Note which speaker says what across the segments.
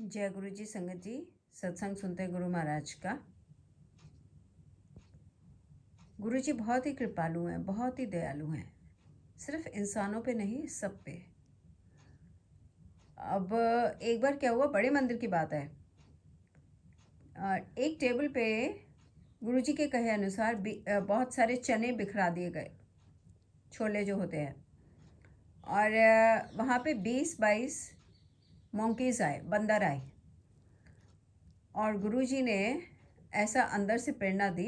Speaker 1: जय गुरु जी। संगत जी, सत्संग सुनते गुरु महाराज का। गुरु जी बहुत ही कृपालु हैं, बहुत ही दयालु हैं, सिर्फ इंसानों पे नहीं, सब पे। अब एक बार क्या हुआ, बड़े मंदिर की बात है। एक टेबल पे गुरु जी के कहे अनुसार बहुत सारे चने बिखरा दिए गए, छोले जो होते हैं। और वहाँ पे 20-22 मंकीज आए, बंदर आए। और गुरुजी ने ऐसा अंदर से प्रेरणा दी,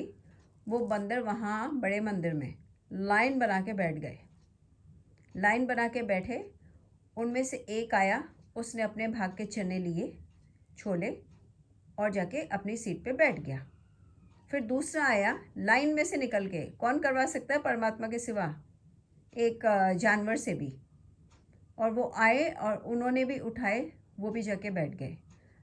Speaker 1: वो बंदर वहाँ बड़े मंदिर में लाइन बना के बैठ गए। लाइन बना के बैठे, उनमें से एक आया, उसने अपने भाग के चने लिए, छोले, और जाके अपनी सीट पे बैठ गया। फिर दूसरा आया, लाइन में से निकल के। कौन करवा सकता है परमात्मा के सिवा, एक जानवर से भी। और वो आए और उन्होंने भी उठाए, वो भी जाके बैठ गए।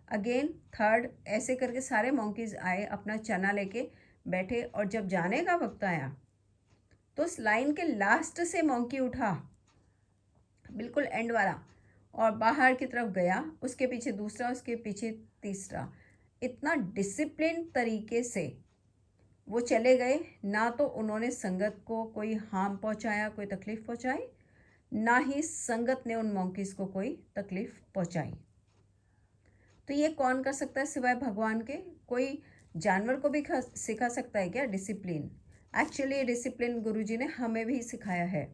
Speaker 1: अगेन थर्ड, ऐसे करके सारे मंकीज आए, अपना चना लेके बैठे। और जब जाने का वक्त आया तो उस लाइन के लास्ट से मंकी उठा, बिल्कुल एंड वाला, और बाहर की तरफ गया। उसके पीछे दूसरा, उसके पीछे तीसरा। इतना डिसिप्लिन तरीके से वो चले गए। ना तो उन्होंने संगत को कोई हार्म पहुंचाया, कोई तकलीफ पहुंचाई, ना ही संगत ने उन मंकीज को कोई तकलीफ पहुंचाई। तो ये कौन कर सकता है सिवाय भगवान के? कोई जानवर को भी सिखा सकता है क्या डिसिप्लिन? एक्चुअली डिसिप्लिन गुरुजी ने हमें भी सिखाया है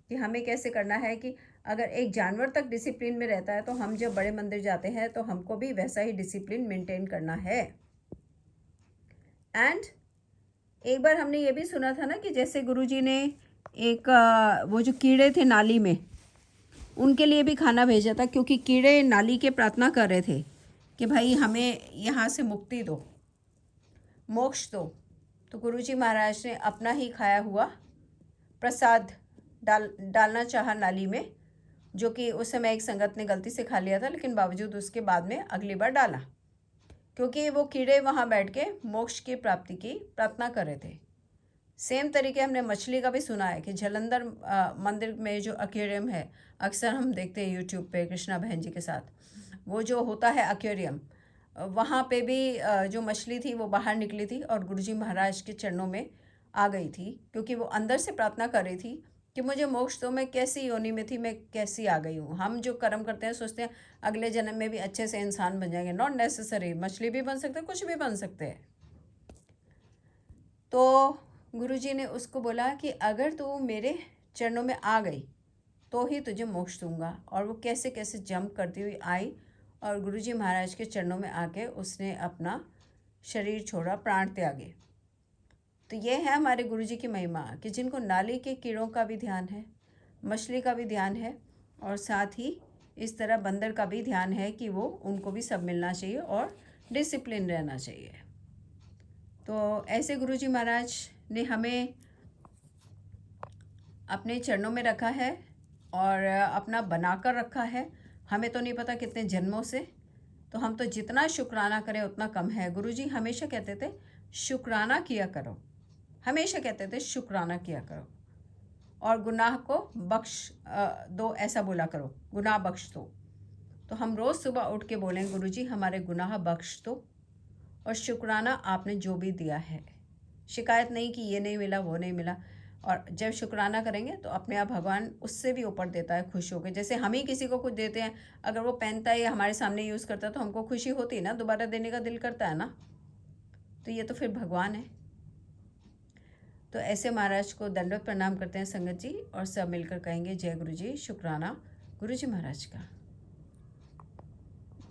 Speaker 1: कि हमें कैसे करना है। कि अगर एक जानवर तक डिसिप्लिन में रहता है तो हम जब बड़े मंदिर जाते हैं तो हमको भी वैसा ही डिसिप्लिन मेंटेन करना है। एंड एक बार हमने ये भी सुना था ना कि जैसे गुरुजी ने एक वो जो कीड़े थे नाली में, उनके लिए भी खाना भेजा था, क्योंकि कीड़े नाली के प्रार्थना कर रहे थे कि भाई हमें यहाँ से मुक्ति दो, मोक्ष दो। तो गुरुजी महाराज ने अपना ही खाया हुआ प्रसाद डालना चाहा नाली में, जो कि उस समय एक संगत ने गलती से खा लिया था, लेकिन बावजूद उसके बाद में अगली बार डाला, क्योंकि वो कीड़े वहाँ बैठ के मोक्ष की प्राप्ति की प्रार्थना कर रहे थे। सेम तरीके हमने मछली का भी सुना है कि जालंधर मंदिर में जो एक्वेरियम है, अक्सर हम देखते हैं यूट्यूब पे कृष्णा बहन जी के साथ, वो जो होता है एक्वेरियम, वहाँ पे भी जो मछली थी वो बाहर निकली थी और गुरुजी महाराज के चरणों में आ गई थी, क्योंकि वो अंदर से प्रार्थना कर रही थी कि मुझे मोक्ष दो, मैं कैसी योनि में थी, मैं कैसी आ गई हूँ। हम जो कर्म करते हैं सोचते हैं अगले जन्म में भी अच्छे से इंसान बन जाएंगे। नॉट नेसेसरी, मछली भी बन सकते हैं, कुछ भी बन सकते हैं। तो गुरुजी ने उसको बोला कि अगर तू मेरे चरणों में आ गई तो ही तुझे मोक्ष दूंगा। और वो कैसे कैसे जंप करती हुई आई और गुरुजी महाराज के चरणों में आके उसने अपना शरीर छोड़ा, प्राण त्यागे। तो ये है हमारे गुरुजी की महिमा कि जिनको नाली के कीड़ों का भी ध्यान है, मछली का भी ध्यान है, और साथ ही इस तरह बंदर का भी ध्यान है कि वो उनको भी सब मिलना चाहिए और डिसिप्लिन रहना चाहिए। तो ऐसे गुरुजी महाराज ने हमें अपने चरणों में रखा है और अपना बनाकर रखा है। हमें तो नहीं पता कितने जन्मों से, तो हम तो जितना शुक्राना करें उतना कम है। गुरुजी हमेशा कहते थे शुक्राना किया करो, हमेशा कहते थे शुक्राना किया करो, और गुनाह को बख्श दो, ऐसा बोला करो, गुनाह बख्श दो। तो हम रोज़ सुबह उठ के बोलें गुरुजी हमारे गुनाह बख्श दो, और शुक्राना आपने जो भी दिया है, शिकायत नहीं कि ये नहीं मिला वो नहीं मिला। और जब शुक्राना करेंगे तो अपने आप भगवान उससे भी ऊपर देता है, खुश होकर। जैसे हम ही किसी को कुछ देते हैं, अगर वो पहनता है या हमारे सामने यूज़ करता है तो हमको खुशी होती है ना, दोबारा देने का दिल करता है ना। तो ये तो फिर भगवान है। तो ऐसे महाराज को दंडवत प्रणाम करते हैं संगत जी, और सब मिलकर कहेंगे जय गुरु जी, शुक्राना गुरु जी महाराज का।